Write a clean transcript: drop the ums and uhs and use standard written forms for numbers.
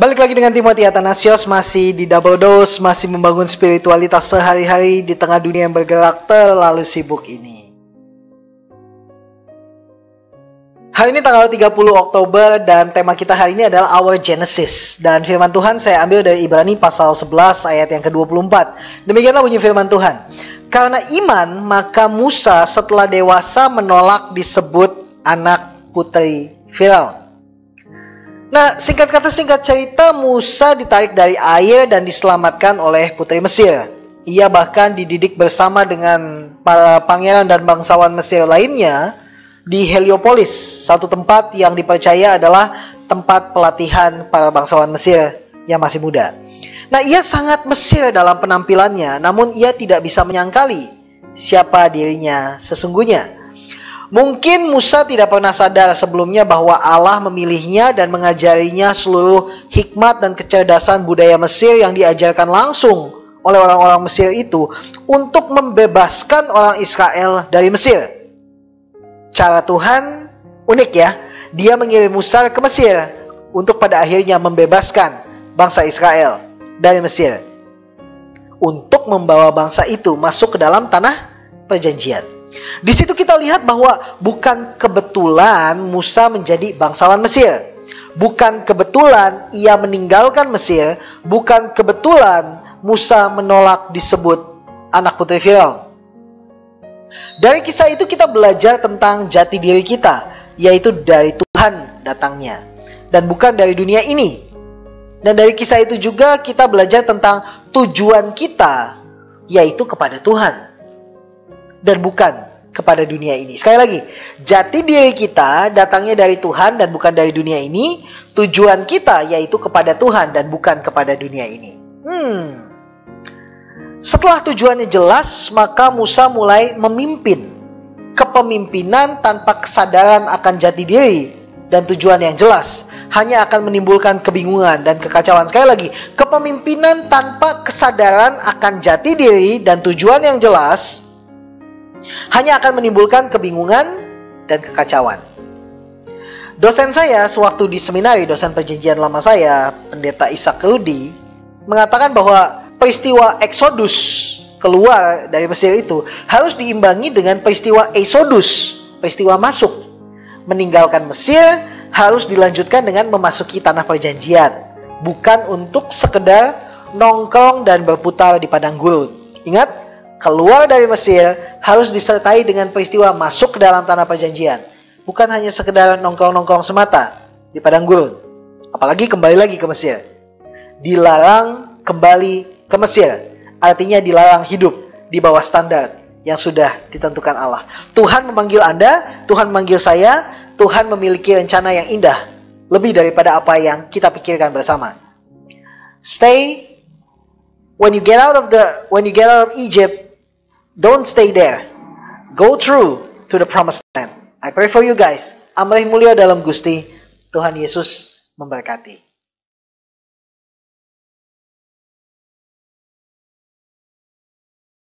Balik lagi dengan Timothy Atanasios, masih di Double Dose, masih membangun spiritualitas sehari-hari di tengah dunia yang bergerak terlalu sibuk ini. Hari ini tanggal 30 Oktober dan tema kita hari ini adalah Our Genesis. Dan firman Tuhan saya ambil dari Ibrani pasal 11 ayat yang ke-24. Demikianlah bunyi firman Tuhan. Karena iman, maka Musa setelah dewasa menolak disebut anak putri Firaun. Nah, singkat kata singkat cerita, Musa ditarik dari air dan diselamatkan oleh putri Mesir. Ia bahkan dididik bersama dengan para pangeran dan bangsawan Mesir lainnya di Heliopolis, satu tempat yang dipercaya adalah tempat pelatihan para bangsawan Mesir yang masih muda. Nah, ia sangat Mesir dalam penampilannya, namun ia tidak bisa menyangkali siapa dirinya sesungguhnya. Mungkin Musa tidak pernah sadar sebelumnya bahwa Allah memilihnya dan mengajarinya seluruh hikmat dan kecerdasan budaya Mesir yang diajarkan langsung oleh orang-orang Mesir itu untuk membebaskan orang Israel dari Mesir. Cara Tuhan unik ya, Dia mengirim Musa ke Mesir untuk pada akhirnya membebaskan bangsa Israel dari Mesir, untuk membawa bangsa itu masuk ke dalam tanah perjanjian. Di situ kita lihat bahwa bukan kebetulan Musa menjadi bangsawan Mesir. Bukan kebetulan ia meninggalkan Mesir. Bukan kebetulan Musa menolak disebut anak putri Firaun. Dari kisah itu kita belajar tentang jati diri kita, yaitu dari Tuhan datangnya, dan bukan dari dunia ini. Dan dari kisah itu juga kita belajar tentang tujuan kita, yaitu kepada Tuhan, dan bukan kepada dunia ini. Sekali lagi, jati diri kita datangnya dari Tuhan dan bukan dari dunia ini. Tujuan kita yaitu kepada Tuhan dan bukan kepada dunia ini. Setelah tujuannya jelas, maka Musa mulai memimpin. Kepemimpinan tanpa kesadaran akan jati diri dan tujuan yang jelas hanya akan menimbulkan kebingungan dan kekacauan. Sekali lagi, kepemimpinan tanpa kesadaran akan jati diri dan tujuan yang jelas hanya akan menimbulkan kebingungan dan kekacauan. Dosen saya sewaktu di seminari, dosen perjanjian lama saya, Pendeta Ishak Rudi, mengatakan bahwa peristiwa Exodus keluar dari Mesir itu harus diimbangi dengan peristiwa Exodus, peristiwa masuk. Meninggalkan Mesir harus dilanjutkan dengan memasuki tanah perjanjian, bukan untuk sekedar nongkrong dan berputar di padang gurun. Ingat, keluar dari Mesir harus disertai dengan peristiwa masuk ke dalam tanah perjanjian. Bukan hanya sekedar nongkrong-nongkrong semata di padang gurun. Apalagi kembali lagi ke Mesir. Dilarang kembali ke Mesir. Artinya dilarang hidup di bawah standar yang sudah ditentukan Allah. Tuhan memanggil Anda, Tuhan memanggil saya, Tuhan memiliki rencana yang indah. Lebih daripada apa yang kita pikirkan bersama. Stay, when you get out of Egypt, don't stay there. Go through to the promised land. I pray for you guys. Amrih mulia dalam Gusti. Tuhan Yesus memberkati.